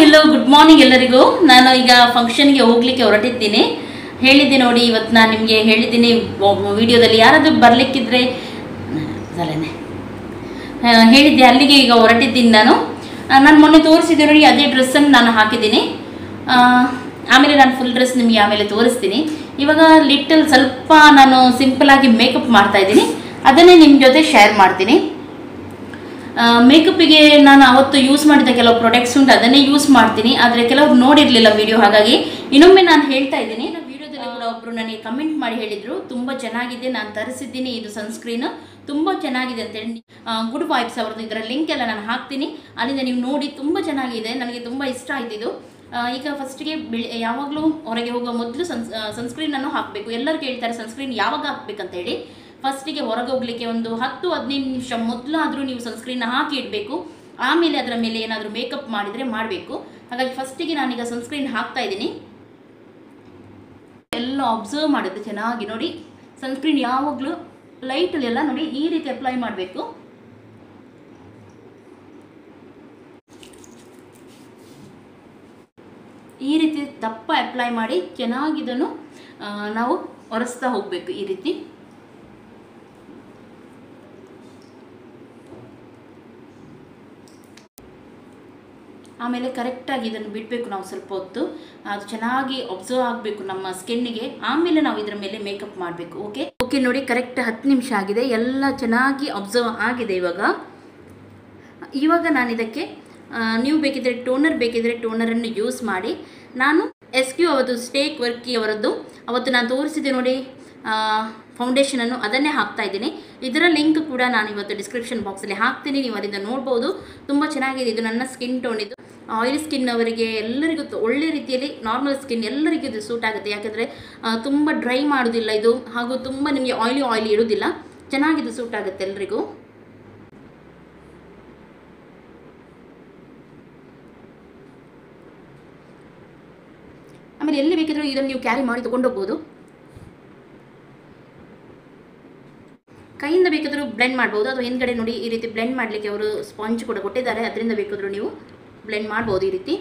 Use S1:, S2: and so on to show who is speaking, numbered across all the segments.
S1: Hello good morning ಎಲ್ಲರಿಗೂ. ನಾನು ಈಗ ಫಂಕ್ಷನ್ಗೆ ಹೋಗ್ಲಿಕ್ಕೆ ಹೊರಟಿದ್ದೀನಿ. ಹೇಳಿದ್ದೆ ನೋಡಿ, ಇವತ್ತು ನಾನು ನಿಮಗೆ ಹೇಳಿದ್ದೀನಿ ವಿಡಿಯೋದಲ್ಲಿ. ಯಾರಾದರೂ ಬರಲಿಕ್ಕಿದ್ರೆ ಹೇಳಿದ್ದೆ, ಅಲ್ಲಿಗೆ ಈಗ ಹೊರಟಿದ್ದೀನಿ ನಾನು. ಮೊನ್ನೆ ತೋರಿಸಿದ್ದೆ ನೋಡಿ, ಅದೇ ಡ್ರೆಸ್ಸನ್ನು ನಾನು ಹಾಕಿದ್ದೀನಿ. ಆಮೇಲೆ ನಾನು ಫುಲ್ ಡ್ರೆಸ್ ನಿಮಗೆ ಆಮೇಲೆ ತೋರಿಸ್ತೀನಿ. ಇವಾಗ ಲಿಟಲ್ ಸ್ವಲ್ಪ ನಾನು ಸಿಂಪಲಾಗಿ ಮೇಕಪ್ ಮಾಡ್ತಾಯಿದ್ದೀನಿ, ಅದನ್ನೇ ನಿಮ್ಮ ಜೊತೆ ಶೇರ್ ಮಾಡ್ತೀನಿ. ಮೇಕಪ್ಪಿಗೆ ನಾನು ಅವತ್ತು ಯೂಸ್ ಮಾಡಿದ ಕೆಲವು ಪ್ರಾಡಕ್ಟ್ಸ್ ಉಂಟು, ಅದನ್ನೇ ಯೂಸ್ ಮಾಡ್ತೀನಿ. ಆದರೆ ಕೆಲವರು ನೋಡಿರಲಿಲ್ಲ ವಿಡಿಯೋ, ಹಾಗಾಗಿ ಇನ್ನೊಮ್ಮೆ ನಾನು ಹೇಳ್ತಾ ಇದ್ದೀನಿ. ವಿಡಿಯೋದಲ್ಲಿ ಕೂಡ ಒಬ್ಬರು ನನಗೆ ಕಮೆಂಟ್ ಮಾಡಿ ಹೇಳಿದರು, ತುಂಬ ಚೆನ್ನಾಗಿದೆ, ನಾನು ತರಿಸಿದ್ದೀನಿ, ಇದು ಸನ್ಸ್ಕ್ರೀನ್ ತುಂಬ ಚೆನ್ನಾಗಿದೆ ಅಂತೇಳಿ. ಗುಡ್ ವೈಬ್ಸ್ ಅವ್ರದ್ದು, ಇದರ ಲಿಂಕ್ ಎಲ್ಲ ನಾನು ಹಾಕ್ತೀನಿ, ಅಲ್ಲಿಂದ ನೀವು ನೋಡಿ. ತುಂಬ ಚೆನ್ನಾಗಿದೆ, ನನಗೆ ತುಂಬ ಇಷ್ಟ ಆಯ್ತು ಇದು. ಈಗ ಫಸ್ಟಿಗೆ ಯಾವಾಗಲೂ ಹೊರಗೆ ಹೋಗುವ ಮೊದಲು ಸನ್ಸ್ಕ್ರೀನನ್ನು ಹಾಕಬೇಕು. ಎಲ್ಲರೂ ಕೇಳ್ತಾರೆ ಸನ್ಸ್ಕ್ರೀನ್ ಯಾವಾಗ ಹಾಕಬೇಕಂತ ಹೇಳಿ. ಫಸ್ಟಿಗೆ ಹೊರಗೆ ಹೋಗಲಿಕ್ಕೆ ಒಂದು 10-15 ನಿಮಿಷ ಮೊದಲಾದರೂ ನೀವು ಸನ್ಸ್ಕ್ರೀನ್ನ ಹಾಕಿ ಇಡಬೇಕು. ಆಮೇಲೆ ಅದರ ಮೇಲೆ ಏನಾದರೂ ಮೇಕಪ್ ಮಾಡಿದರೆ ಮಾಡಬೇಕು. ಹಾಗಾಗಿ ಫಸ್ಟಿಗೆ ನಾನೀಗ ಸನ್ಸ್ಕ್ರೀನ್ ಹಾಕ್ತಾ ಇದ್ದೀನಿ. ಎಲ್ಲ ಅಬ್ಸರ್ವ್ ಮಾಡಿದ್ರೆ ಚೆನ್ನಾಗಿ ನೋಡಿ. ಸನ್ಸ್ಕ್ರೀನ್ ಯಾವಾಗಲೂ ಲೈಟಲ್ಲೆಲ್ಲ ನೋಡಿ ಈ ರೀತಿ ಅಪ್ಲೈ ಮಾಡಬೇಕು. ಈ ರೀತಿ ದಪ್ಪ ಅಪ್ಲೈ ಮಾಡಿ ಚೆನ್ನಾಗಿ ಇದನ್ನು ನಾವು ಒರೆಸ್ತಾ ಹೋಗಬೇಕು ಈ ರೀತಿ. ಆಮೇಲೆ ಕರೆಕ್ಟಾಗಿ ಇದನ್ನು ಬಿಡಬೇಕು ನಾವು ಸ್ವಲ್ಪ ಹೊತ್ತು. ಅದು ಚೆನ್ನಾಗಿ ಅಬ್ಸರ್ವ್ ಆಗಬೇಕು ನಮ್ಮ ಸ್ಕಿನ್ನಿಗೆ. ಆಮೇಲೆ ನಾವು ಇದರ ಮೇಲೆ ಮೇಕಪ್ ಮಾಡಬೇಕು. ಓಕೆ ನೋಡಿ, ಕರೆಕ್ಟ್ 10 ನಿಮಿಷ ಆಗಿದೆ, ಎಲ್ಲ ಚೆನ್ನಾಗಿ ಅಬ್ಸರ್ವ್ ಆಗಿದೆ. ಇವಾಗ ನಾನು ಇದಕ್ಕೆ ನೀವು ಬೇಕಿದ್ದರೆ ಟೋನರನ್ನು ಯೂಸ್ ಮಾಡಿ. ನಾನು SQ ಅವತ್ತು ಸ್ಟೇಕ್ ವರ್ಕಿ ಅವರದ್ದು ಅವತ್ತು ನಾನು ತೋರಿಸಿದೆ ನೋಡಿ ಫೌಂಡೇಶನನ್ನು, ಅದನ್ನೇ ಹಾಕ್ತಾ ಇದ್ದೀನಿ. ಇದರ ಲಿಂಕ್ ಕೂಡ ನಾನು ಇವತ್ತು ಡಿಸ್ಕ್ರಿಪ್ಷನ್ ಬಾಕ್ಸಲ್ಲಿ ಹಾಕ್ತೀನಿ, ನೀವು ಅದರಿಂದ ನೋಡ್ಬೋದು. ತುಂಬ ಚೆನ್ನಾಗಿದೆ. ಇದು ನನ್ನ ಸ್ಕಿನ್ ಟೋನ್, ಇದು ಆಯಿಲ್ ಸ್ಕಿನ್ ಅವರಿಗೆ ಎಲ್ಲರಿಗೂ ಒಳ್ಳೆ ರೀತಿಯಲ್ಲಿ, ನಾರ್ಮಲ್ ಸ್ಕಿನ್ ಎಲ್ಲರಿಗೂ ಇದು ಸೂಟ್ ಆಗುತ್ತೆ. ಯಾಕೆಂದರೆ ತುಂಬ ಡ್ರೈ ಮಾಡೋದಿಲ್ಲ ಇದು, ಹಾಗೂ ತುಂಬ ನಿಮಗೆ ಆಯಿಲಿ ಇರೋದಿಲ್ಲ. ಚೆನ್ನಾಗಿದು ಸೂಟ್ ಆಗುತ್ತೆ ಎಲ್ರಿಗೂ. ಆಮೇಲೆ ಎಲ್ಲಿ ಬೇಕಿದ್ರೂ ಇದನ್ನು ನೀವು ಕ್ಯಾರಿ ಮಾಡಿ ತೊಗೊಂಡೋಗ್ಬೋದು. ಕೈಯಿಂದ ಬೇಕಾದರೂ ಬ್ಲೆಂಡ್ ಮಾಡ್ಬೋದು, ಅಥವಾ ಹಿಂದ್ಗಡೆ ನೋಡಿ ಈ ರೀತಿ ಬ್ಲೆಂಡ್ ಮಾಡಲಿಕ್ಕೆ ಅವರು ಸ್ಪಾಂಜ್ ಕೂಡ ಕೊಟ್ಟಿದ್ದಾರೆ, ಅದರಿಂದ ಬೇಕಾದರೂ ನೀವು ಬ್ಲೆಂಡ್ ಮಾಡ್ಬೋದು ಈ ರೀತಿ.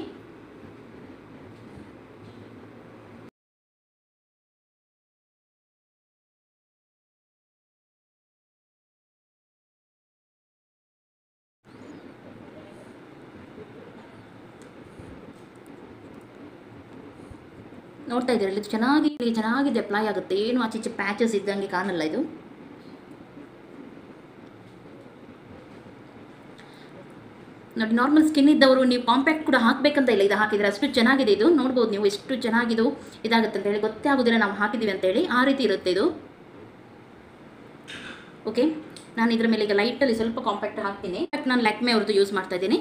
S1: ನೋಡ್ತಾ ಇದ್ದೀರಲ್ಲ, ಇದು ಚೆನ್ನಾಗಿದೆ ಅಪ್ಲೈ ಆಗುತ್ತೆ. ಏನು ಆಚೀಚೆ ಪ್ಯಾಚಸ್ ಇದ್ದಂಗೆ ಕಾಣಲ್ಲ ಇದು. ನೋಡಿ, ನಾರ್ಮಲ್ ಸ್ಕಿನ್ ಇದ್ದವರು ನೀವು ಕಾಂಪ್ಯಾಕ್ಟ್ ಕೂಡ ಹಾಕಬೇಕಂತ ಇಲ್ಲ, ಇದು ಹಾಕಿದರೆ ಅಷ್ಟು ಚೆನ್ನಾಗಿದೆ. ಇದು ನೋಡ್ಬೋದು ನೀವು ಎಷ್ಟು ಚೆನ್ನಾಗಿದು ಇದಾಗುತ್ತೆ ಅಂತ ಹೇಳಿ, ಗೊತ್ತೇ ಆಗೋದಿಲ್ಲ ನಾವು ಹಾಕಿದ್ದೀವಿ ಅಂತೇಳಿ, ಆ ರೀತಿ ಇರುತ್ತೆ ಇದು. ಓಕೆ, ನಾನು ಇದರ ಮೇಲೆ ಈಗ ಲೈಟಲ್ಲಿ ಸ್ವಲ್ಪ ಕಾಂಪ್ಯಾಕ್ಟ್ ಹಾಕ್ತೀನಿ. ನಾನು ಲ್ಯಾಕ್ಮೆ ಅವ್ರದ್ದು ಯೂಸ್ ಮಾಡ್ತಾ ಇದ್ದೀನಿ.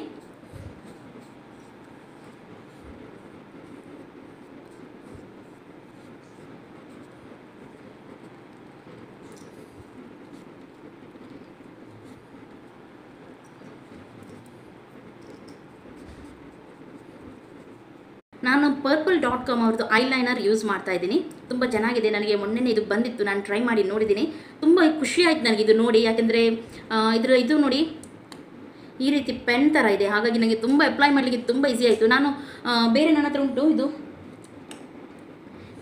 S1: ನಾನು purple.com ಅವ್ರದ್ದು ಐಲೈನರ್ ಯೂಸ್ ಮಾಡ್ತಾ ಇದ್ದೀನಿ. ತುಂಬ ಚೆನ್ನಾಗಿದೆ, ನನಗೆ ಮೊನ್ನೆ ಇದು ಬಂದಿತ್ತು, ನಾನು ಟ್ರೈ ಮಾಡಿ ನೋಡಿದ್ದೀನಿ. ತುಂಬ ಖುಷಿ ಆಯ್ತು ನನಗೆ ಇದು ನೋಡಿ. ಯಾಕೆಂದರೆ ಇದು ನೋಡಿ ಈ ರೀತಿ ಪೆನ್ ಥರ ಇದೆ, ಹಾಗಾಗಿ ನನಗೆ ತುಂಬ ಅಪ್ಲೈ ಮಾಡಲಿಕ್ಕೆ ತುಂಬ ಈಸಿ ಆಯಿತು. ನಾನು ಬೇರೆ ನನ್ನ ಹತ್ರ ಉಂಟು,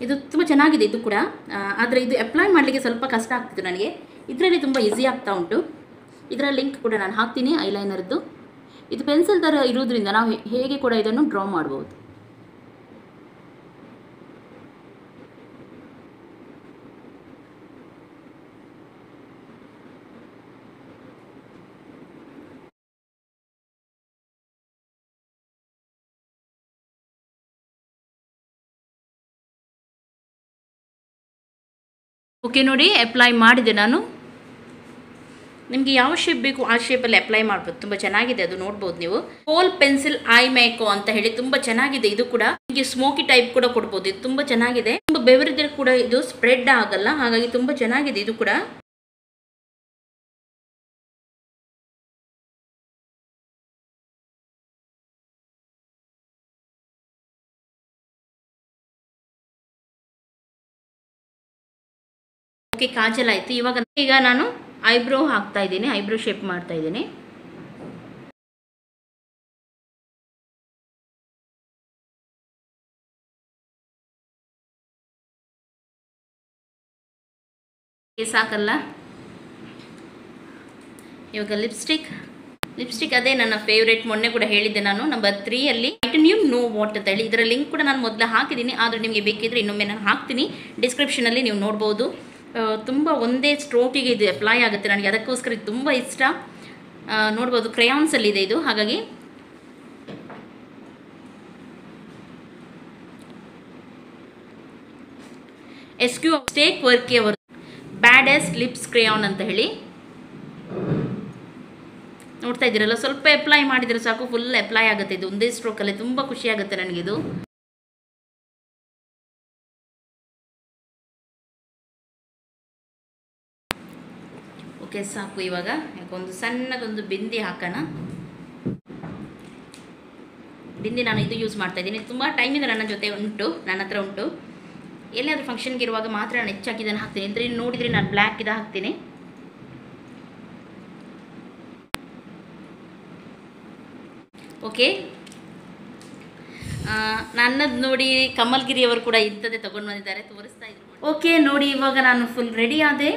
S1: ಇದು ತುಂಬ ಚೆನ್ನಾಗಿದೆ ಇದು ಕೂಡ, ಆದರೆ ಇದು ಅಪ್ಲೈ ಮಾಡಲಿಕ್ಕೆ ಸ್ವಲ್ಪ ಕಷ್ಟ ಆಗ್ತಿತ್ತು ನನಗೆ. ಇದರಲ್ಲಿ ತುಂಬ ಈಸಿ ಆಗ್ತಾ ಉಂಟು. ಇದರ ಲಿಂಕ್ ಕೂಡ ನಾನು ಹಾಕ್ತೀನಿ ಐಲೈನರ್ದು. ಇದು ಪೆನ್ಸಿಲ್ ಥರ ಇರೋದ್ರಿಂದ ನಾವು ಹೇಗೆ ಕೂಡ ಇದನ್ನು ಡ್ರಾ ಮಾಡ್ಬೋದು. ಓಕೆ ನೋಡಿ, ಅಪ್ಲೈ ಮಾಡಿದೆ ನಾನು. ನಿಮಗೆ ಯಾವ ಶೇಪ್ ಬೇಕು ಆ ಶೇಪಲ್ಲಿ ಅಪ್ಲೈ ಮಾಡ್ಬೋದು. ತುಂಬ ಚೆನ್ನಾಗಿದೆ ಅದು, ನೋಡ್ಬೋದು ನೀವು. ಹೋಲ್ ಪೆನ್ಸಿಲ್ ಐ ಮೇಕೋ ಅಂತ ಹೇಳಿ ತುಂಬ ಚೆನ್ನಾಗಿದೆ. ಇದು ಕೂಡ ನಿಮಗೆ ಸ್ಮೋಕಿ ಟೈಪ್ ಕೂಡ ಕೊಡ್ಬೋದು. ಇದು ತುಂಬ ಚೆನ್ನಾಗಿದೆ, ತುಂಬ ಬೆವರಿದ್ರೆ ಕೂಡ ಇದು ಸ್ಪ್ರೆಡ್ ಆಗಲ್ಲ, ಹಾಗಾಗಿ ತುಂಬ ಚೆನ್ನಾಗಿದೆ ಇದು ಕೂಡ. ಓಕೆ, ಕಾಜಲ್ ಆಯಿತು. ಈಗ ನಾನು ಐಬ್ರೋ ಹಾಕ್ತಾ ಇದ್ದೀನಿ, ಐಬ್ರೋ ಶೇಪ್ ಮಾಡ್ತಾ ಇದ್ದೀನಿ. ಸಾಕಲ್ಲ. ಇವಾಗ ಲಿಪ್ಸ್ಟಿಕ್ ಅದೇ ನನ್ನ ಫೇವ್ರೇಟ್. ಮೊನ್ನೆ ಕೂಡ ಹೇಳಿದ್ದೆ ನಾನು ನಂಬರ್ 3 ಟೈಟನಿಯಂ ನೋ ವಾಟ್ ಅಂತ ಹೇಳಿ. ಇದರ ಲಿಂಕ್ ಕೂಡ ನಾನು ಮೊದಲು ಹಾಕಿದ್ದೀನಿ, ಆದರೆ ನಿಮಗೆ ಬೇಕಿದ್ರೆ ಇನ್ನೊಮ್ಮೆ ನಾನು ಹಾಕ್ತೀನಿ ಡಿಸ್ಕ್ರಿಪ್ಷನಲ್ಲಿ, ನೀವು ನೋಡ್ಬೋದು. ತುಂಬ ಒಂದೇ ಸ್ಟ್ರೋಕಿಗೆ ಇದು ಅಪ್ಲೈ ಆಗುತ್ತೆ. ನನಗೆ ಅದಕ್ಕೋಸ್ಕರ ಇದು ತುಂಬ ಇಷ್ಟ. ನೋಡ್ಬೋದು ಕ್ರೇಯಾನ್ಸಲ್ಲಿದೆ ಇದು. ಹಾಗಾಗಿ SQ ಸ್ಟೇಕ್ ವರ್ಕಿ ಅವರು ಬ್ಯಾಡಸ್ ಲಿಪ್ಸ್ ಕ್ರೇಯಾನ್ ಅಂತ ಹೇಳಿ ನೋಡ್ತಾ ಇದ್ದೀರಲ್ಲ. ಸ್ವಲ್ಪ ಅಪ್ಲೈ ಮಾಡಿದರೆ ಸಾಕು, ಫುಲ್ ಅಪ್ಲೈ ಆಗುತ್ತೆ ಇದು ಒಂದೇ ಸ್ಟ್ರೋಕಲ್ಲಿ. ತುಂಬ ಖುಷಿ ಆಗುತ್ತೆ ನನಗಿದು. ಓಕೆ ಸಾಕು. ಇವಾಗ ಯಾಕೊಂದು ಸಣ್ಣದೊಂದು ಬಿಂದಿ ಹಾಕೋಣ. ಬಿಂದಿ ನಾನು ಇದು ಯೂಸ್ ಮಾಡ್ತಾ ಇದ್ದೀನಿ. ತುಂಬ ಟೈಮಿಂದ ನನ್ನ ಹತ್ರ ಉಂಟು. ಎಲ್ಲಾದರೂ ಫಂಕ್ಷನ್ಗೆ ಇರುವಾಗ ಮಾತ್ರ ನಾನು ಹೆಚ್ಚಾಗಿ ಇದನ್ನು ಹಾಕ್ತೀನಿ. ಅಂದರೆ ನೋಡಿದರೆ ನಾನು ಬ್ಲ್ಯಾಕ್ ಇದು ಹಾಕ್ತೀನಿ. ಓಕೆ, ನನ್ನದು ನೋಡಿ ಕಮಲ್ಗಿರಿಯವರು ಕೂಡ ಇಂಥದ್ದೇ ತೊಗೊಂಡು ಬಂದಿದ್ದಾರೆ, ತೋರಿಸ್ತಾ ಇದ್ರು. ಓಕೆ ನೋಡಿ, ಇವಾಗ ನಾನು ಫುಲ್ ರೆಡಿ ಆದೆ.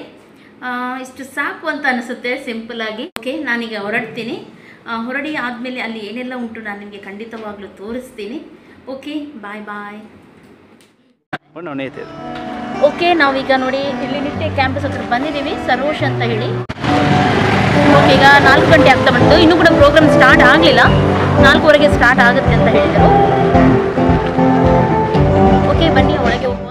S1: ಇಷ್ಟು ಸಾಕು ಅಂತ ಅನಿಸುತ್ತೆ ಸಿಂಪಲ್ಲಾಗಿ. ಓಕೆ, ನಾನೀಗ ಹೊರಡ್ತೀನಿ. ಹೊರಡಿ ಆದಮೇಲೆ ಅಲ್ಲಿ ಏನೆಲ್ಲ ಉಂಟು ನಾನು ನಿಮಗೆ ಖಂಡಿತವಾಗ್ಲೂ ತೋರಿಸ್ತೀನಿ. ಓಕೆ, ಬಾಯ್ ಬಾಯ್. ಓಕೆ, ನಾವೀಗ ನೋಡಿ ಇಲ್ಲಿ ನಿಟ್ಟೆ ಕ್ಯಾಂಪಸ್ ಹತ್ರ ಬಂದಿದ್ದೀವಿ, ಸರೋಶ್ ಅಂತ ಹೇಳಿ. ಓಕೆ, ಈಗ 4 ಗಂಟೆ ಆಗ್ತಾ ಬಂತು. ಇನ್ನೂ ಕೂಡ ಪ್ರೋಗ್ರಾಮ್ ಸ್ಟಾರ್ಟ್ ಆಗಲಿಲ್ಲ. 4:15ಗೆ ಸ್ಟಾರ್ಟ್ ಆಗುತ್ತೆ ಅಂತ ಹೇಳಿದರು. ಓಕೆ, ಬನ್ನಿ ಒಳಗೆ ಹೋಗುವ.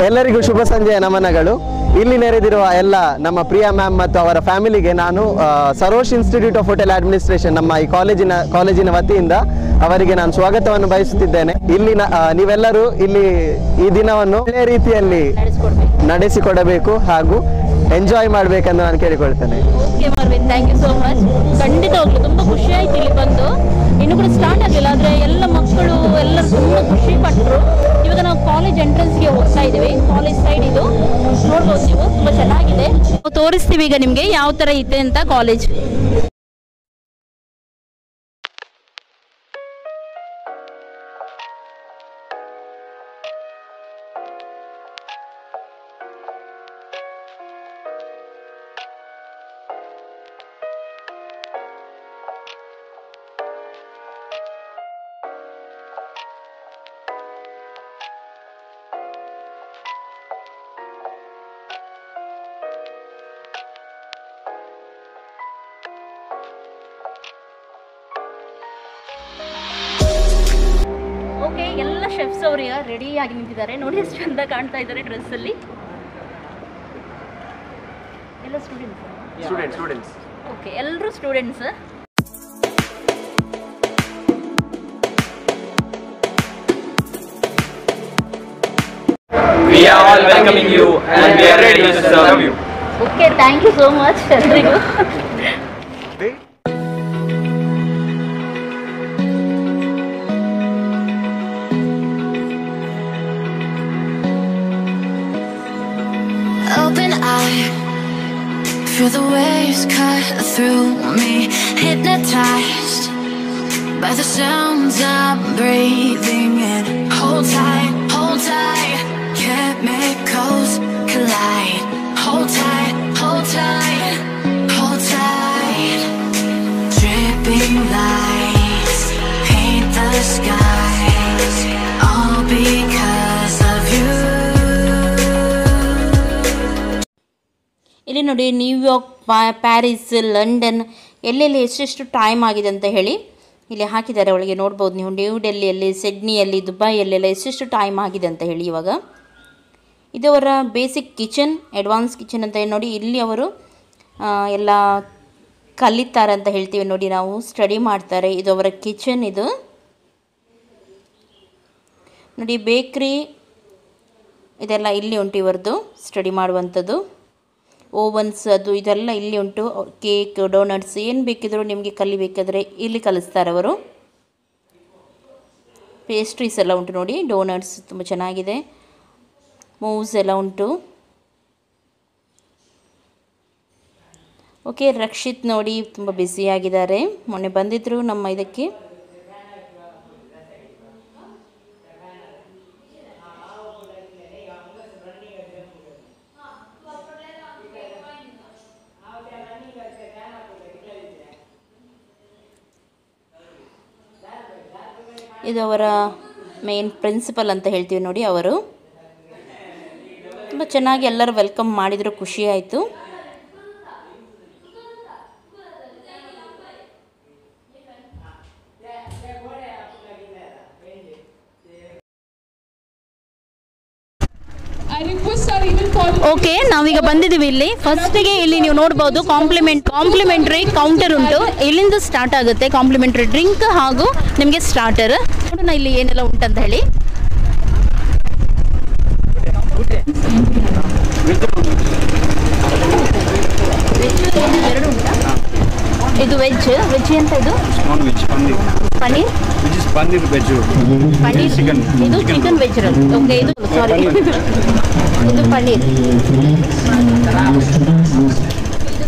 S2: ಎಲ್ಲರಿಗೂ ಶುಭ ಸಂಜೆಯ ನಮನಗಳು. ಇಲ್ಲಿ ನೆರೆದಿರುವ ಎಲ್ಲ ನಮ್ಮ ಪ್ರಿಯಾ ಮ್ಯಾಮ್ ಮತ್ತು ಅವರ ಫ್ಯಾಮಿಲಿಗೆ ನಾನು Sarosh institute of hotel administration ನಮ್ಮ ಈ ಕಾಲೇಜಿನ ವತಿಯಿಂದ ಅವರಿಗೆ ನಾನು ಸ್ವಾಗತವನ್ನು ಬಯಸುತ್ತಿದ್ದೇನೆ. ಇಲ್ಲಿ ನೀವೆಲ್ಲರೂ ಇಲ್ಲಿ ಈ ದಿನವನ್ನು ಒಳ್ಳೆಯ ರೀತಿಯಲ್ಲಿ ನಡೆಸಿಕೊಡಬೇಕು ಹಾಗೂ ಎಂಜಾಯ್ ಮಾಡಬೇಕೆಂದು ನಾನು ಕೇಳಿಕೊಳ್ತೇನೆ.
S1: Okay Marvin, thank you so much. ಖಂಡಿತವಾಗ್ಲೂ ತುಂಬ ಖುಷಿ ಆಯ್ತು ಇಲ್ಲಿ ಬಂದು. ಇನ್ನೂ ಕೂಡ ಸ್ಟಾರ್ಟ್ ಆಗಲಿಲ್ಲ, ಆದರೆ ಎಲ್ಲ ಮಕ್ಕಳು ಎಲ್ಲರೂ ತುಂಬ ಖುಷಿ ಪಟ್ಟರು. ಇವಾಗ ನಾವು ಕಾಲೇಜ್ ಎಂಟ್ರೆನ್ಸ್ಗೆ ಹೋಗ್ತಾ ಇದ್ದೀವಿ. ಕಾಲೇಜ್ ಸೈಡ್ ಇದು ನೋಡ್ಬೋದು ನೀವು, ತುಂಬ ಚೆನ್ನಾಗಿದೆ. ತೋರಿಸ್ತೀವಿ ಈಗ ನಿಮಗೆ ಯಾವ ಥರ ಇದೆ ಅಂತ ಕಾಲೇಜ್. ಓಕೆ, ಎಲ್ಲ ಶೆಫ್ಸ್ ಅವರು ರೆಡಿಯಾಗಿ ನಿಂತಿದ್ದಾರೆ. ನೋಡಿ ಎಷ್ಟು ಚಂದ ಕಾಣ್ತಾ ಇದ್ದಾರೆ ಡ್ರೆಸ್ಸಲ್ಲಿ. ಎಲ್ಲ ಸ್ಟೂಡೆಂಟ್ಸ್. ಓಕೆ, ಎಲ್ಲರೂ students.
S3: We are all welcoming you and we are ready to serve you.
S1: Okay, thank you so much ಎಲ್ರಿಗೂ.
S4: Open eye, feel the waves cut through me, hypnotized by the sounds I'm breathing in. Hold tight, chemicals collide. Hold tight, hold tight, hold tight. Dripping lights paint the skies, all because of you.
S1: ಇಲ್ಲಿ ನೋಡಿ, New York, Paris, London ಎಲ್ಲೆಲ್ಲಿ ಎಷ್ಟೆಷ್ಟು time ಆಗಿದೆ ಅಂತ ಹೇಳಿ ಇಲ್ಲಿ ಹಾಕಿದ್ದಾರೆ. ಒಳಗೆ ನೋಡ್ಬೋದು ನೀವು. ನ್ಯೂ ಡೆಲ್ಲಿಯಲ್ಲಿ, ಸಿಡ್ನಿಯಲ್ಲಿ, ದುಬೈಯಲ್ಲೆಲ್ಲ ಎಷ್ಟೆಷ್ಟು ಟೈಮ್ ಆಗಿದೆ ಅಂತ ಹೇಳಿ. ಇವಾಗ ಇದು ಅವರ ಬೇಸಿಕ್ ಕಿಚನ್, ಅಡ್ವಾನ್ಸ್ ಕಿಚನ್ ಅಂತ ಹೇಳಿ ನೋಡಿ. ಇಲ್ಲಿ ಅವರು ಎಲ್ಲ ಕಲಿತಾರೆ ಅಂತ ಹೇಳ್ತೀವಿ ನೋಡಿ ನಾವು, ಸ್ಟಡಿ ಮಾಡ್ತಾರೆ. ಇದು ಅವರ ಕಿಚನ್. ಇದು ನೋಡಿ, ಬೇಕ್ರಿ ಇದೆಲ್ಲ ಇಲ್ಲಿ ಉಂಟು ಇವರದ್ದು, ಸ್ಟಡಿ ಮಾಡುವಂಥದ್ದು. ಓವನ್ಸ್ ಅದು ಇದೆಲ್ಲ ಇಲ್ಲಿ ಉಂಟು. ಕೇಕ್, ಡೋನಟ್ಸ್ ಏನು ಬೇಕಿದ್ರು ನಿಮಗೆ ಕಲಿಬೇಕಾದ್ರೆ ಇಲ್ಲಿ ಕಲಿಸ್ತಾರೆ ಅವರು. ಪೇಸ್ಟ್ರೀಸ್ ಎಲ್ಲ ಉಂಟು ನೋಡಿ, ಡೋನಟ್ಸ್ ತುಂಬ ಚೆನ್ನಾಗಿದೆ. ಮೂವ್ಸ್ ಎಲ್ಲ ಉಂಟು. ಓಕೆ, ರಕ್ಷಿತ್ ನೋಡಿ ತುಂಬ ಬ್ಯುಸಿಯಾಗಿದ್ದಾರೆ. ಮೊನ್ನೆ ಬಂದಿದ್ದರು ನಮ್ಮ ಇದಕ್ಕೆ. ಇದು ಅವರ ಮೇನ್ ಪ್ರಿನ್ಸಿಪಲ್ ಅಂತ ಹೇಳ್ತೀವಿ ನೋಡಿ. ಅವರು ತುಂಬ ಚೆನ್ನಾಗಿ ಎಲ್ಲರೂ ವೆಲ್ಕಮ್ ಮಾಡಿದರು, ಖುಷಿ ಆಯಿತು. ಓಕೆ, ನಾವೀಗ ಬಂದಿದ್ದೀವಿ ಇಲ್ಲಿ. ಫಸ್ಟಿಗೆ ಇಲ್ಲಿ ನೀವು ನೋಡ್ಬೋದು ಕಾಂಪ್ಲಿಮೆಂಟ್ರಿ ಕೌಂಟರ್ ಉಂಟು. ಇಲ್ಲಿಂದ ಸ್ಟಾರ್ಟ್ ಆಗುತ್ತೆ ಕಾಂಪ್ಲಿಮೆಂಟ್ರಿ ಡ್ರಿಂಕ್ ಹಾಗೂ ನಿಮಗೆ ಸ್ಟಾರ್ಟರ್. ನೋಡೋಣ ಇಲ್ಲಿ ಏನೆಲ್ಲ ಉಂಟಂತ ಹೇಳಿ. ಎರಡು ಉಂಟಾ? ಇದು ವೆಜ್ ಎಂತ ಇದು?
S5: Non veg
S1: paneer
S5: paneer veg,
S1: paneer chicken. ಇದು ಚಿಕನ್ ವೆಜ್ ರೋಲ್. ಓಕೆ, ಇದು ಸಾರಿ, ಇದು ಪನ್ನೀರ್. ಇದು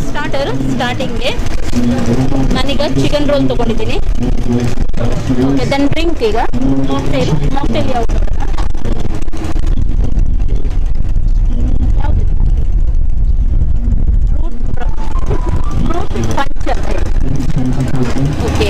S1: ಸ್ಟಾರ್ಟರ್. ಸ್ಟಾರ್ಟಿಂಗ್ಗೆ ನಾನೀಗ ಚಿಕನ್ ರೋಲ್ ತೊಗೊಂಡಿದ್ದೀನಿ. Okay, then drink. ಈಗ ಮಾಕ್ಟೇಲ್ ಯಾವುದು? ಫ್ರೂಟ್ ಪಂಚ್ ಅಂತ ಹೇಳಿ. ಓಕೆ,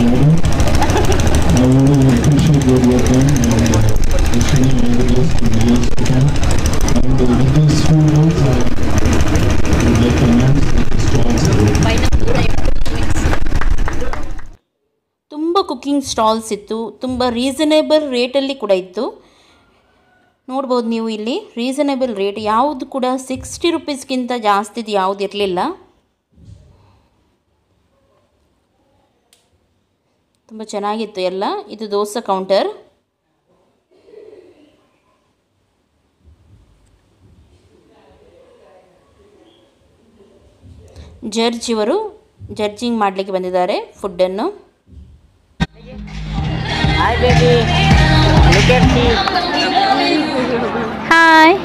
S1: ತುಂಬ ಕುಕ್ಕಿಂಗ್ ಸ್ಟಾಲ್ಸ್ ಇತ್ತು. ತುಂಬ ರೀಸನೇಬಲ್ ರೇಟಲ್ಲಿ ಕೂಡ ಇತ್ತು. ನೋಡ್ಬೋದು ನೀವು ಇಲ್ಲಿ ರೀಸನೇಬಲ್ ರೇಟ್. ಯಾವುದು ಕೂಡ 60 ರುಪೀಸ್ಗಿಂತ ಜಾಸ್ತಿದು ಯಾವುದು ಇರಲಿಲ್ಲ. ತುಂಬ ಚೆನ್ನಾಗಿತ್ತು ಎಲ್ಲ. ಇದು ದೋಸೆ ಕೌಂಟರ್. ಜಡ್ಜ್ ಇವರು ಜಡ್ಜಿಂಗ್ ಮಾಡಲಿಕ್ಕೆ ಬಂದಿದ್ದಾರೆ ಫುಡ್ಡನ್ನು. Hi,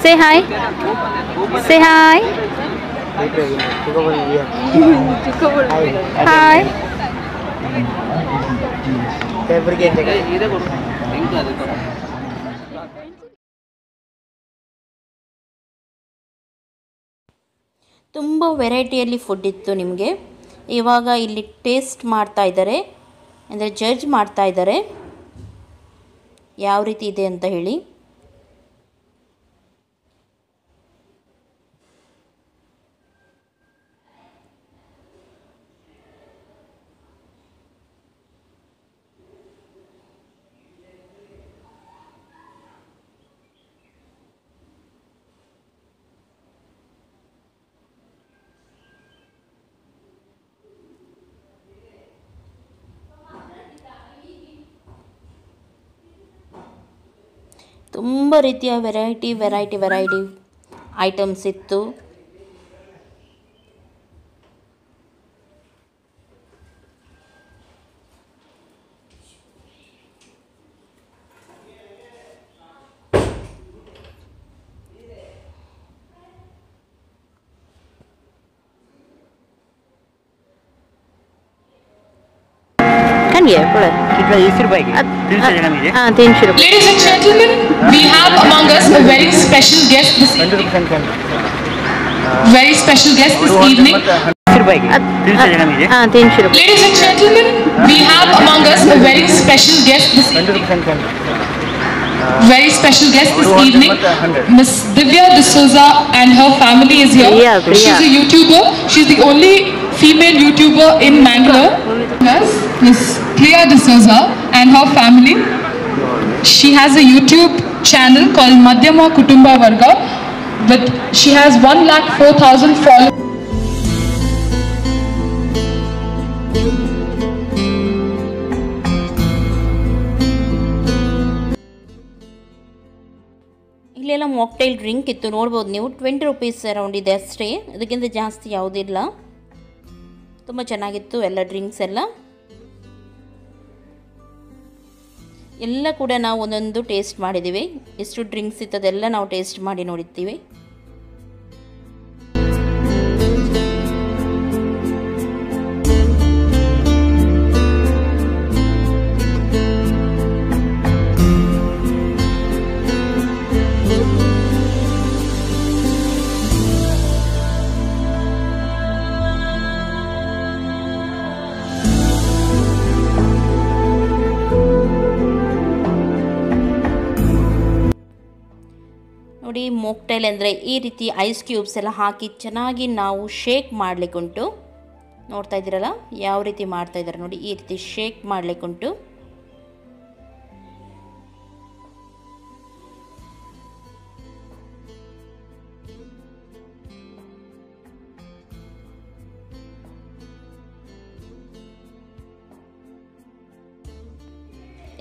S1: say hi, say hi, hi. ತುಂಬ ವೆರೈಟಿಯಲ್ಲಿ ಫುಡ್ ಇತ್ತು ನಿಮಗೆ. ಇವಾಗ ಇಲ್ಲಿ ಟೇಸ್ಟ್ ಮಾಡ್ತಾ ಇದ್ದಾರೆ, ಅಂದರೆ ಜಡ್ಜ್ ಮಾಡ್ತಾ ಇದ್ದಾರೆ ಯಾವ ರೀತಿ ಇದೆ ಅಂತ ಹೇಳಿ. ತುಂಬ ರೀತಿಯ ವೆರೈಟಿ ಐಟಮ್ಸ್ ಇತ್ತು. कितने पड़े?
S5: कितना 20 रुपए की 300 जगह मुझे
S1: हाँ 300 रुपये.
S6: Ladies and gentlemen, we have among us a very special guest this evening.
S5: 100%
S6: Very special guest this evening.
S5: 20 रुपए की 300 जगह मुझे
S1: हाँ 300 रुपये.
S6: Ladies and gentlemen, we have among us a very special guest this evening.
S5: 100%
S6: Very special guest this evening. Miss Divya D'Souza and her family is here.
S1: Priya.
S6: She's a YouTuber. She's the only female YouTuber in Mangalore. Yes, Miss Priya D'Souza and her family. She has a YouTube channel called Madhyama Kutumba Varga. She has 1,04,000 followers.
S1: ಇಲ್ಲೆಲ್ಲ mocktail drink ಇತ್ತು, ನೋಡ್ಬೋದು ನೀವು. 20 rupees around ಇದೆ ಅಷ್ಟೇ, ಅದಕ್ಕಿಂತ ಜಾಸ್ತಿ ಯಾವುದಿಲ್ಲ. ತುಂಬ ಚೆನ್ನಾಗಿತ್ತು ಎಲ್ಲ ಡ್ರಿಂಕ್ಸ್ ಎಲ್ಲ ಕೂಡ ನಾವು ಒಂದೊಂದು ಟೇಸ್ಟ್ ಮಾಡಿದ್ದೀವಿ. ಎಷ್ಟು ಡ್ರಿಂಕ್ಸ್ ಇತ್ತದೆಲ್ಲ ನಾವು ಟೇಸ್ಟ್ ಮಾಡಿ ನೋಡಿದ್ದೀವಿ. ನೋಡಿ, ಮೋಕ್ಟೈಲ್ ಅಂದರೆ ಈ ರೀತಿ ಐಸ್ ಕ್ಯೂಬ್ಸ್ ಎಲ್ಲ ಹಾಕಿ ಚೆನ್ನಾಗಿ ನಾವು ಶೇಕ್ ಮಾಡಲಿಕ್ಕುಂಟು. ನೋಡ್ತಾ ಇದ್ದೀರಲ್ಲ ಯಾವ ರೀತಿ ಮಾಡ್ತಾ ಇದ್ದಾರೆ ನೋಡಿ, ಈ ರೀತಿ ಶೇಕ್ ಮಾಡಲಿಕ್ಕುಂಟು.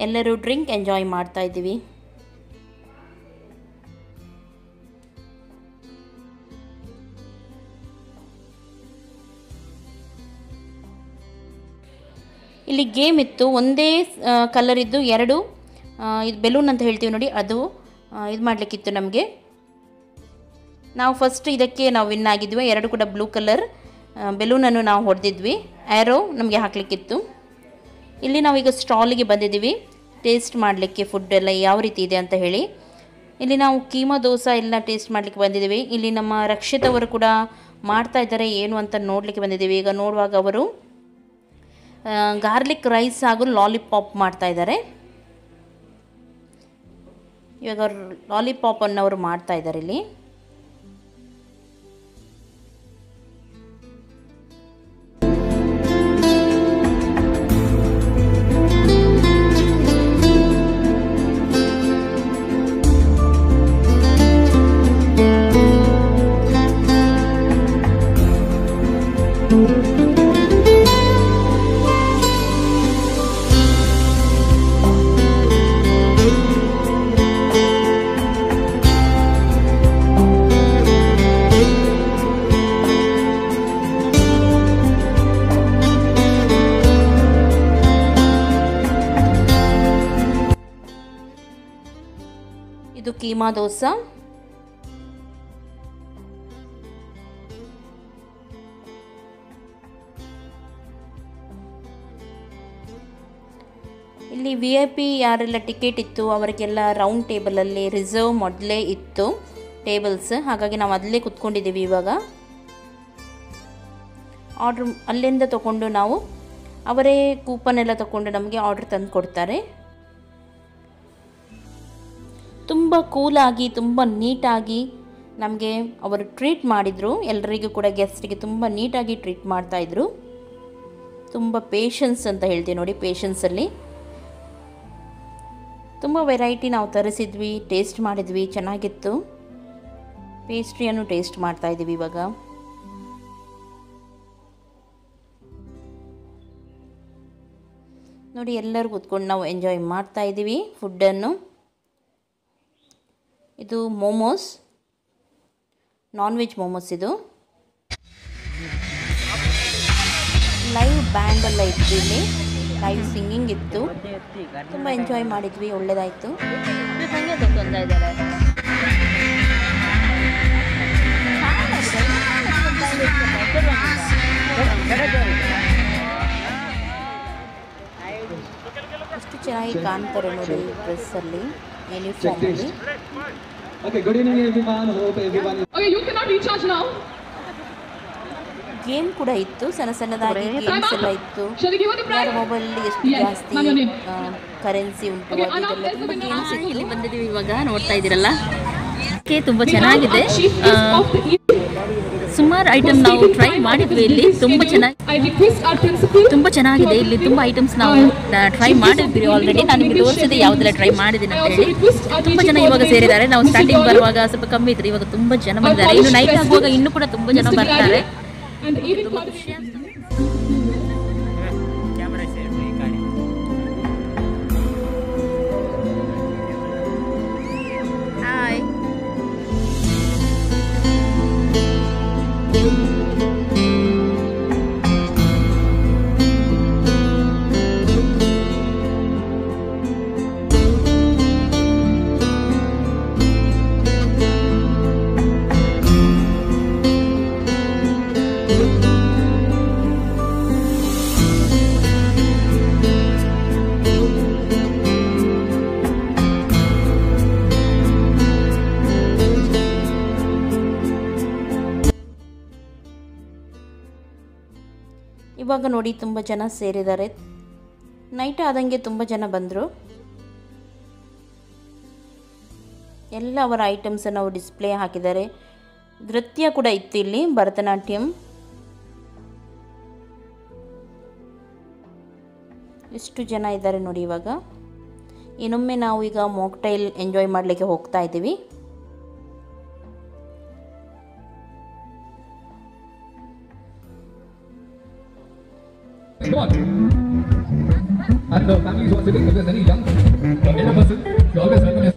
S1: ಎಲ್ಲರೂ ಡ್ರಿಂಕ್ ಎಂಜಾಯ್ ಮಾಡ್ತಾ ಇದ್ದೀವಿ. ಇಲ್ಲಿ ಗೇಮ್ ಇತ್ತು, ಒಂದೇ ಕಲರ್ ಇದ್ದು ಎರಡು ಇದು ಬೆಲೂನ್ ಅಂತ ಹೇಳ್ತೀವಿ ನೋಡಿ, ಅದು ಇದು ಮಾಡಲಿಕ್ಕಿತ್ತು ನಮಗೆ. ನಾವು ಫಸ್ಟ್ ಇದಕ್ಕೆ ನಾವು ವಿನ್ ಆಗಿದ್ವಿ. ಎರಡು ಕೂಡ ಬ್ಲೂ ಕಲರ್ ಬೆಲೂನನ್ನು ನಾವು ಹೊಡೆದಿದ್ವಿ. ಆ್ಯರೋ ನಮಗೆ ಹಾಕಲಿಕ್ಕಿತ್ತು. ಇಲ್ಲಿ ನಾವೀಗ ಸ್ಟಾಲಿಗೆ ಬಂದಿದ್ದೀವಿ ಟೇಸ್ಟ್ ಮಾಡಲಿಕ್ಕೆ ಫುಡ್ ಎಲ್ಲ ಯಾವ ರೀತಿ ಇದೆ ಅಂತ ಹೇಳಿ. ಇಲ್ಲಿ ನಾವು ಕೀಮಾ ದೋಸೆ ಎಲ್ಲ ಟೇಸ್ಟ್ ಮಾಡಲಿಕ್ಕೆ ಬಂದಿದ್ದೀವಿ. ಇಲ್ಲಿ ನಮ್ಮ ರಕ್ಷಿತ್ ಅವರು ಕೂಡ ಮಾಡ್ತಾ ಇದ್ದಾರೆ ಏನು ಅಂತ ನೋಡಲಿಕ್ಕೆ ಬಂದಿದ್ದೀವಿ. ಈಗ ನೋಡುವಾಗ ಅವರು ಗಾರ್ಲಿಕ್ ರೈಸ್ ಹಾಗೂ ಲಾಲಿಪಾಪ್ ಮಾಡ್ತಾ ಇದ್ದಾರೆ. ಇವಾಗ ಲಾಲಿಪಾಪನ್ನು ಅವರು ಮಾಡ್ತಾ ಇದ್ದಾರೆ ಇಲ್ಲಿ. ಇದು ಕೀಮಾ ದೋಸೆ. ಇಲ್ಲಿ VIP ಯಾರೆಲ್ಲ ಟಿಕೆಟ್ ಇತ್ತು ಅವರಿಗೆಲ್ಲ ರೌಂಡ್ ಟೇಬಲಲ್ಲಿ ರಿಸರ್ವ್ ಮೊದಲೇ ಇತ್ತು ಟೇಬಲ್ಸ್, ಹಾಗಾಗಿ ನಾವು ಅಲ್ಲೇ ಕೂತ್ಕೊಂಡಿದ್ದೀವಿ. ಇವಾಗ ಆರ್ಡ್ರ್ ಅಲ್ಲಿಂದ ತಗೊಂಡು ನಾವು ಅವರೇ ಕೂಪನ್ ಎಲ್ಲ ತಗೊಂಡು ನಮಗೆ ಆರ್ಡ್ರ್ ತಂದು ಕೊಡ್ತಾರೆ. ತುಂಬ ಕೂಲಾಗಿ ತುಂಬ ನೀಟಾಗಿ ನಮಗೆ ಅವರು ಟ್ರೀಟ್ ಮಾಡಿದರು. ಎಲ್ಲರಿಗೂ ಕೂಡ ಗೆಸ್ಟಿಗೆ ತುಂಬ ನೀಟಾಗಿ ಟ್ರೀಟ್ ಮಾಡ್ತಾಯಿದ್ರು. ತುಂಬ ಪೇಷನ್ಸ್ ಅಂತ ಹೇಳ್ತೀವಿ ನೋಡಿ, ಪೇಷನ್ಸಲ್ಲಿ ತುಂಬ ವೆರೈಟಿ ನಾವು ತರಿಸಿದ್ವಿ, ಟೇಸ್ಟ್ ಮಾಡಿದ್ವಿ, ಚೆನ್ನಾಗಿತ್ತು. ಪೇಸ್ಟ್ರಿಯನ್ನು ಟೇಸ್ಟ್ ಮಾಡ್ತಾಯಿದ್ದೀವಿ ಇವಾಗ. ನೋಡಿ ಎಲ್ಲರೂ ಕೂತ್ಕೊಂಡು ನಾವು ಎಂಜಾಯ್ ಮಾಡ್ತಾಯಿದ್ದೀವಿ ಫುಡ್ಡನ್ನು. ಇದು ಮೋಮೋಸ್, ನಾನ್ ವೆಜ್ ಮೋಮೋಸ್. ಇದು ಲೈವ್ ಬ್ಯಾಂಡ್ ಎಲ್ಲ ಇತ್ತು, ಇಲ್ಲಿ ಲೈವ್ ಸಿಂಗಿಂಗ್ ಇತ್ತು. ತುಂಬ ಎಂಜಾಯ್ ಮಾಡಿದ್ವಿ, ಒಳ್ಳೆಯದಾಯಿತು. ಚೆನ್ನಾಗಿ ಕಾಣ್ತಾರೆ ನೋಡಿ ಡ್ರೆಸ್ಸಲ್ಲಿ, ಯೂನಿಫಾರ್ಮಲ್ಲಿ.
S7: Okay, good evening everyone. Hope everyone.
S6: Okay, you cannot recharge now.
S1: Game ಕೂಡ ಇತ್ತು, ಸಣ್ಣದಾಗಿ ಗೇಮ್ಸ್ ಎಲ್ಲ ಇತ್ತು.
S6: Shall I give you the prize?
S1: ಮೊಬೈಲಲ್ಲಿ ಎಷ್ಟು ಜಾಸ್ತಿ ಕರೆನ್ಸಿ ಉಂಟು ಅದೆಲ್ಲ ತುಂಬ ಗೇಮ್ಸ್ ಇತ್ತು. ಇಲ್ಲಿ ಬಂದಿದ್ದೀವಿ ಇವಾಗ, ನೋಡ್ತಾ ಇದ್ದೀರಲ್ಲ, ತುಂಬ ಚೆನ್ನಾಗಿದೆ. ಸುಮಾರು ಐಟಮ್ ನಾವು ಟ್ರೈ ಮಾಡಿದ್ವಿ ಇಲ್ಲಿ, ತುಂಬ ಚೆನ್ನಾಗಿದೆ. ಇಲ್ಲಿ ತುಂಬ ಐಟಮ್ಸ್ ನಾವು ಟ್ರೈ ಮಾಡಿದ್ವಿ ಆಲ್ರೆಡಿ. ನಾನು ನಿಮಗೆ ತೋರಿಸಿದೆ ಯಾವುದೆಲ್ಲ ಟ್ರೈ ಮಾಡಿದ್ದೀನಿ ಅಂತ ಹೇಳಿ. ತುಂಬ ಜನ ಇವಾಗ ಸೇರಿದ್ದಾರೆ. ನಾವು ಸ್ಟಾರ್ಟಿಂಗ್ ಬರುವಾಗ ಸ್ವಲ್ಪ ಕಮ್ಮಿ ಇದ್ರು, ಇವಾಗ ತುಂಬ ಜನ ಬಂದಿದ್ದಾರೆ. ಇನ್ನು ನೈಟ್ ಆಗುವಾಗ ಇನ್ನೂ ಕೂಡ ತುಂಬ ಜನ ಬರ್ತಾರೆ. ತುಂಬ ಖುಷಿ ಆಗ್ತದೆ. ಹಾಯ್, ಇವಾಗ ನೋಡಿ ತುಂಬ ಜನ ಸೇರಿದ್ದಾರೆ. ನೈಟ್ ಆದಂಗೆ ತುಂಬ ಜನ ಬಂದರು. ಎಲ್ಲ ಅವರ ಐಟಮ್ಸನ್ನು ನಾವು ಡಿಸ್ಪ್ಲೇ ಹಾಕಿದ್ದಾರೆ. ನೃತ್ಯ ಕೂಡ ಇತ್ತು ಇಲ್ಲಿ, ಭರತನಾಟ್ಯಂ. ಎಷ್ಟು ಜನ ಇದ್ದಾರೆ ನೋಡಿ. ಇವಾಗ ಇನ್ನೊಮ್ಮೆ ನಾವು ಈಗ ಮಾಕ್ಟೈಲ್ ಎಂಜಾಯ್ ಮಾಡಲಿಕ್ಕೆ ಹೋಗ್ತಾ ಇದ್ದೀವಿ.
S7: Come on. And the families who are sitting, if there's any young elder person, you always welcome us.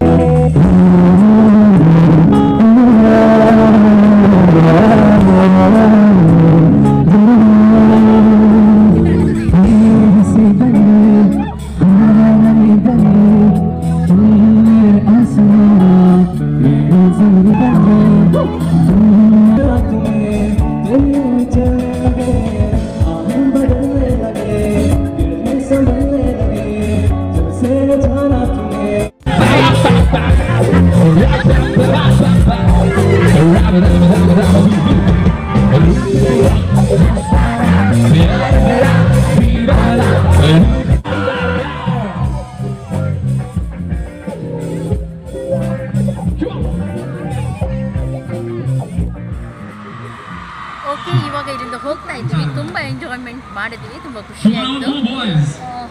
S1: Okay, ಇವಾಗ ಇಲ್ಲಿಂದ ಹೋಗ್ತಾ ಇದ್ವಿ. ತುಂಬ ಎಂಜಾಯ್ಮೆಂಟ್ ಮಾಡಿದ್ವಿ, ತುಂಬ ಖುಷಿ ಆಯಿತು.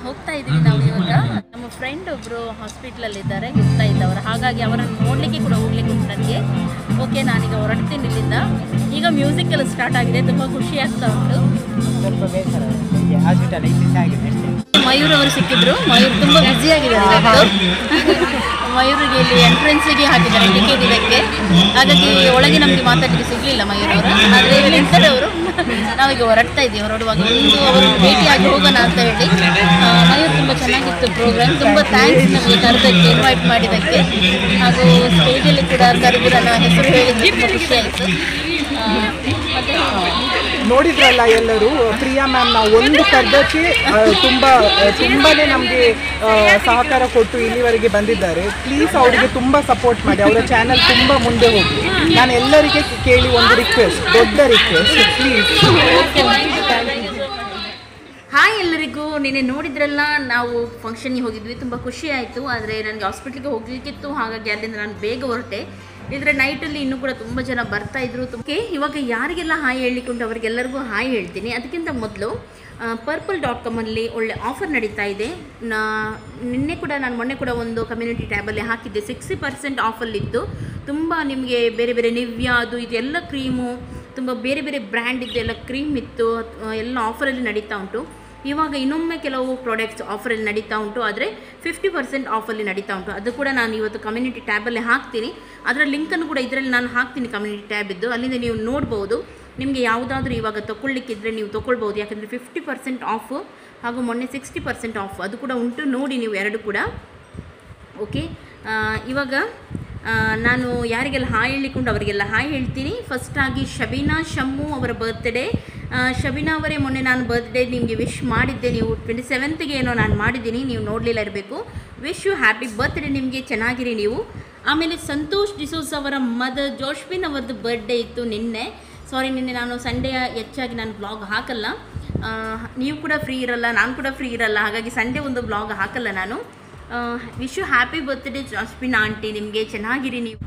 S1: ಹೋಗ್ತಾ ಇದ್ವಿ ನಾವು ಇವಾಗ. ನಮ್ಮ ಫ್ರೆಂಡ್ ಒಬ್ಬರು ಹಾಸ್ಪಿಟ್ಲಲ್ಲಿದ್ದಾರೆ, ಹೋಗ್ತಾ ಇದ್ದವರು, ಹಾಗಾಗಿ ಅವರನ್ನು ನೋಡಲಿಕ್ಕೆ ಕೂಡ ಹೋಗ್ಲಿಕ್ಕೆ ಉಂಟು ನನಗೆ. ಓಕೆ, ನಾನೀಗ ಹೊರಡ್ತೀನಿ ಇಲ್ಲಿಂದ. ಈಗ ಮ್ಯೂಸಿಕ್ ಎಲ್ಲ ಸ್ಟಾರ್ಟ್ ಆಗಿದೆ, ತುಂಬ ಖುಷಿ ಆಗ್ತಾ ಉಂಟು. ಮಯೂರ್ ಅವರು ಸಿಕ್ಕಿದ್ರು. ಮಯೂರ್ ತುಂಬ ಬ್ಯುಸಿಯಾಗಿದ್ದಾರೆ ಇವತ್ತು. ಮಯೂರಿಗೆ ಇಲ್ಲಿ ಎಂಟ್ರೆನ್ಸಿಗೆ ಹಾಕಿದ್ದಾರೆ ಟಿಕೆಟ್ ಇದಕ್ಕೆ, ಹಾಗಾಗಿ ಒಳಗೆ ನಮಗೆ ಮಾತಾಡಲಿಕ್ಕೆ ಸಿಗಲಿಲ್ಲ ಮಯೂರ್ ಅವರು. ಆದರೆ ನಿಂತರೆ ಅವರು. ನಾವೀಗ ಹೊರಡ್ತಾ ಇದ್ದೀವಿ. ಹೊರಡುವಾಗ ಒಂದು ಅವರು ಭೇಟಿಯಾಗಿ ಹೋಗೋಣ ಅಂತ ಹೇಳಿ. ಮಯೂರ್ ತುಂಬ ಚೆನ್ನಾಗಿತ್ತು ಪ್ರೋಗ್ರಾಮ್. ತುಂಬ ಥ್ಯಾಂಕ್ಸ್ ನಮಗೆ ಕರೆದಕ್ಕೆ, ಇನ್ವೈಟ್ ಮಾಡಿದ್ದಕ್ಕೆ. ಹಾಗೂ ಸ್ಟೇಜಲ್ಲಿ ಕೂಡ ಕರೆದು ನನ್ನ ಹೆಸರು ಹೇಳಿದ್ದು ತುಂಬ ಖುಷಿ ಆಯಿತು.
S8: ನೋಡಿದ್ರಲ್ಲ ಎಲ್ಲರೂ, ಪ್ರಿಯಾ ಮ್ಯಾಮ್ ನಾವು ಒಂದು ಕರೆದಕ್ಕೆ ತುಂಬಾನೇ ನಮಗೆ ಸಹಕಾರ ಕೊಟ್ಟು ಇಲ್ಲಿವರೆಗೆ ಬಂದಿದ್ದಾರೆ. ಪ್ಲೀಸ್ ಅವರಿಗೆ ತುಂಬ ಸಪೋರ್ಟ್ ಮಾಡಿ, ಅವರ ಚಾನಲ್ ತುಂಬ ಮುಂದೆ ಹೋಗಿ. ನಾನು ಎಲ್ಲರಿಗೆ ಕೇಳಿ ಒಂದು ರಿಕ್ವೆಸ್ಟ್, ದೊಡ್ಡ ರಿಕ್ವೆಸ್ಟ್, ಪ್ಲೀಸ್.
S1: ಹಾಯ್ ಎಲ್ಲರಿಗೂ. ನಿನ್ನೆ ನೋಡಿದ್ರಲ್ಲ, ನಾವು ಫಂಕ್ಷನ್ಗೆ ಹೋಗಿದ್ವಿ, ತುಂಬ ಖುಷಿ ಆಯಿತು. ಆದರೆ ನನಗೆ ಹಾಸ್ಪಿಟ್ಲಿಗೆ ಹೋಗಲಿಕ್ಕಿತ್ತು, ಹಾಗಾಗಿ ಅಲ್ಲಿಂದ ನಾನು ಬೇಗ ಹೊರಟೆ. ಇದ್ರೆ ನೈಟಲ್ಲಿ ಇನ್ನೂ ಕೂಡ ತುಂಬ ಜನ ಬರ್ತಾಯಿದ್ರು. ಓಕೆ, ಇವಾಗ ಯಾರಿಗೆಲ್ಲ ಹಾಯ್ ಹೇಳಲಿಕ್ಕೆ ಉಂಟು ಅವರಿಗೆಲ್ಲರಿಗೂ ಹಾಯ್ ಹೇಳ್ತೀನಿ. ಅದಕ್ಕಿಂತ ಮೊದಲು purple.com ಅಲ್ಲಿ ಒಳ್ಳೆ ಆಫರ್ ನಡೀತಾ ಇದೆ. ಮೊನ್ನೆ ಕೂಡ ಒಂದು ಕಮ್ಯುನಿಟಿ ಟ್ಯಾಬಲ್ಲಿ ಹಾಕಿದ್ದೆ. 60% ಆಫಲ್ಲಿತ್ತು. ತುಂಬ ನಿಮಗೆ ಬೇರೆ ಬೇರೆ ನಿವ್ಯ ಅದು ಇದೆಲ್ಲ ಕ್ರೀಮು, ತುಂಬ ಬೇರೆ ಬೇರೆ ಬ್ರ್ಯಾಂಡ್ ಇದೆಲ್ಲ ಕ್ರೀಮ್ ಇತ್ತು, ಎಲ್ಲ ಆಫರಲ್ಲಿ ನಡೀತಾ ಉಂಟು. ಇವಾಗ ಇನ್ನೊಮ್ಮೆ ಕೆಲವು ಪ್ರಾಡಕ್ಟ್ಸ್ ಆಫರಲ್ಲಿ ನಡೀತಾ ಉಂಟು, ಆದರೆ 50% ಆಫಲ್ಲಿ ನಡೀತಾ ಉಂಟು. ಅದು ಕೂಡ ನಾನು ಇವತ್ತು ಕಮ್ಯುನಿಟಿ ಟ್ಯಾಬಲ್ಲಿ ಹಾಕ್ತೀನಿ. ಅದರ ಲಿಂಕನ್ನು ಕೂಡ ಇದರಲ್ಲಿ ನಾನು ಹಾಕ್ತೀನಿ, ಕಮ್ಯುನಿಟಿ ಟ್ಯಾಬ್ ಇದ್ದು. ಅಲ್ಲಿಂದ ನೀವು ನೋಡ್ಬೋದು. ನಿಮಗೆ ಯಾವುದಾದ್ರೂ ಇವಾಗ ತೊಗೊಳ್ಳಿಕ್ಕಿದ್ರೆ ನೀವು ತೊಗೊಳ್ಬೋದು, ಯಾಕಂದರೆ 50% ಆಫ್ ಹಾಗೂ ಮೊನ್ನೆ 60% ಆಫ್ ಅದು ಕೂಡ ಉಂಟು. ನೋಡಿ ನೀವು ಎರಡು ಕೂಡ. ಓಕೆ, ಇವಾಗ ನಾನು ಯಾರಿಗೆಲ್ಲ ಹಾಯ್ ಹೇಳಿಕೊಂಡು ಅವರಿಗೆಲ್ಲ ಹಾಯ್ ಹೇಳ್ತೀನಿ. ಫಸ್ಟಾಗಿ ಶಬೀನಾ ಶಮ್ಮು ಅವರ ಬರ್ತ್ಡೇ. ಶಬೀನಾ ಅವರೇ, ಮೊನ್ನೆ ನಾನು ಬರ್ತ್ಡೇ ನಿಮಗೆ ವಿಶ್ ಮಾಡಿದ್ದೆ, ನೀವು 27ಗೆ ಏನೋ ನಾನು ಮಾಡಿದ್ದೀನಿ, ನೀವು ನೋಡಲಿಲ್ಲ ಇರಬೇಕು. ವಿಶ್ ಯು ಹ್ಯಾಪಿ ಬರ್ತ್ಡೇ, ನಿಮಗೆ ಚೆನ್ನಾಗಿರಿ ನೀವು. ಆಮೇಲೆ ಸಂತೋಷ್ ಡಿಸೋಸ್ ಅವರ ಮದರ್ ಜೋಶ್ವಿನ್ ಅವರದ್ದು ಬರ್ತ್ಡೇ ಇತ್ತು ನಿನ್ನೆ. ಸಾರಿ, ನಿನ್ನೆ ನಾನು ಸಂಡೇ ಹೆಚ್ಚಾಗಿ ನಾನು ಬ್ಲಾಗ್ ಹಾಕಲ್ಲ, ನೀವು ಕೂಡ ಫ್ರೀ ಇರಲ್ಲ, ನಾನು ಕೂಡ ಫ್ರೀ ಇರಲ್ಲ, ಹಾಗಾಗಿ ಸಂಡೇ ಒಂದು ಬ್ಲಾಗ್ ಹಾಕಲ್ಲ ನಾನು. Wish you happy birthday Jasmine aunty, ನಿಮಗೆ ಚೆನ್ನಾಗಿರಿ ನೀವು.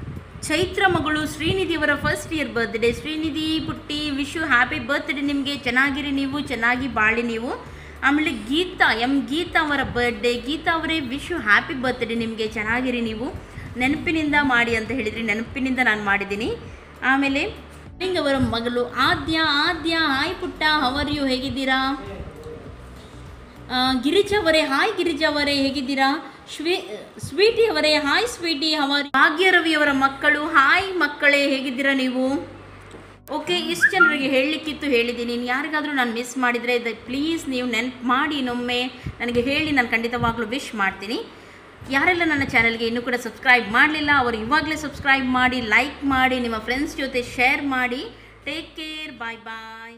S1: ಚೈತ್ರ ಮಗಳು ಶ್ರೀನಿಧಿ ಅವರ ಫಸ್ಟ್ ಇಯರ್ ಬರ್ತ್ಡೇ. ಶ್ರೀನಿಧಿ ಪುಟ್ಟಿ, ವಿಶ್ ಯು ಹ್ಯಾಪಿ ಬರ್ತ್ಡೇ, ನಿಮಗೆ ಚೆನ್ನಾಗಿರಿ ನೀವು, ಚೆನ್ನಾಗಿ ಬಾಳಿ ನೀವು. ಆಮೇಲೆ ಗೀತಾ ಅವರ ಬರ್ತ್ಡೇ. ಗೀತಾ ಅವರೇ, ವಿಶ್ ಯು ಹ್ಯಾಪಿ ಬರ್ತ್ಡೇ, ನಿಮಗೆ ಚೆನ್ನಾಗಿರಿ ನೀವು. ನೆನಪಿನಿಂದ ಮಾಡಿ ಅಂತ ಹೇಳಿದ್ರಿ, ನೆನಪಿನಿಂದ ನಾನು ಮಾಡಿದ್ದೀನಿ. ಆಮೇಲೆ ಅವರ ಮಗಳು ಆದ್ಯ. ಹಾಯ್ ಪುಟ್ಟ, ಹವರ್ ಯು, ಹೇಗಿದ್ದೀರಾ? ಗಿರಿಜಾ ಅವರೇ, ಹಾಯ್ ಗಿರಿಜಾ ಅವರೇ, ಹೇಗಿದ್ದೀರಾ? ಸ್ವೀಟಿ ಅವರೇ, ಹಾಯ್ ಸ್ವೀಟಿ, ಹವರ್. ಭಾಗ್ಯರವಿ ಅವರ ಮಕ್ಕಳು, ಹಾಯ್ ಮಕ್ಕಳೇ, ಹೇಗಿದ್ದೀರಾ ನೀವು? ಓಕೆ, ಇಷ್ಟು ಜನರಿಗೆ ಹೇಳಲಿಕ್ಕಿತ್ತು, ಹೇಳಿದ್ದೀನಿ. ಯಾರಿಗಾದರೂ ನಾನು ಮಿಸ್ ಮಾಡಿದರೆ ಪ್ಲೀಸ್ ನೀವು ನೆನಪು ಮಾಡಿ ಇನ್ನೊಮ್ಮೆ ನನಗೆ ಹೇಳಿ, ನಾನು ಖಂಡಿತವಾಗ್ಲೂ ವಿಶ್ ಮಾಡ್ತೀನಿ. ಯಾರೆಲ್ಲ ನನ್ನ ಚಾನಲ್ಗೆ ಇನ್ನೂ ಕೂಡ ಸಬ್ಸ್ಕ್ರೈಬ್ ಮಾಡಲಿಲ್ಲ ಅವರು ಇವಾಗಲೇ ಸಬ್ಸ್ಕ್ರೈಬ್ ಮಾಡಿ, ಲೈಕ್ ಮಾಡಿ, ನಿಮ್ಮ ಫ್ರೆಂಡ್ಸ್ ಜೊತೆ ಶೇರ್ ಮಾಡಿ. ಟೇಕ್ ಕೇರ್, ಬಾಯ್ ಬಾಯ್.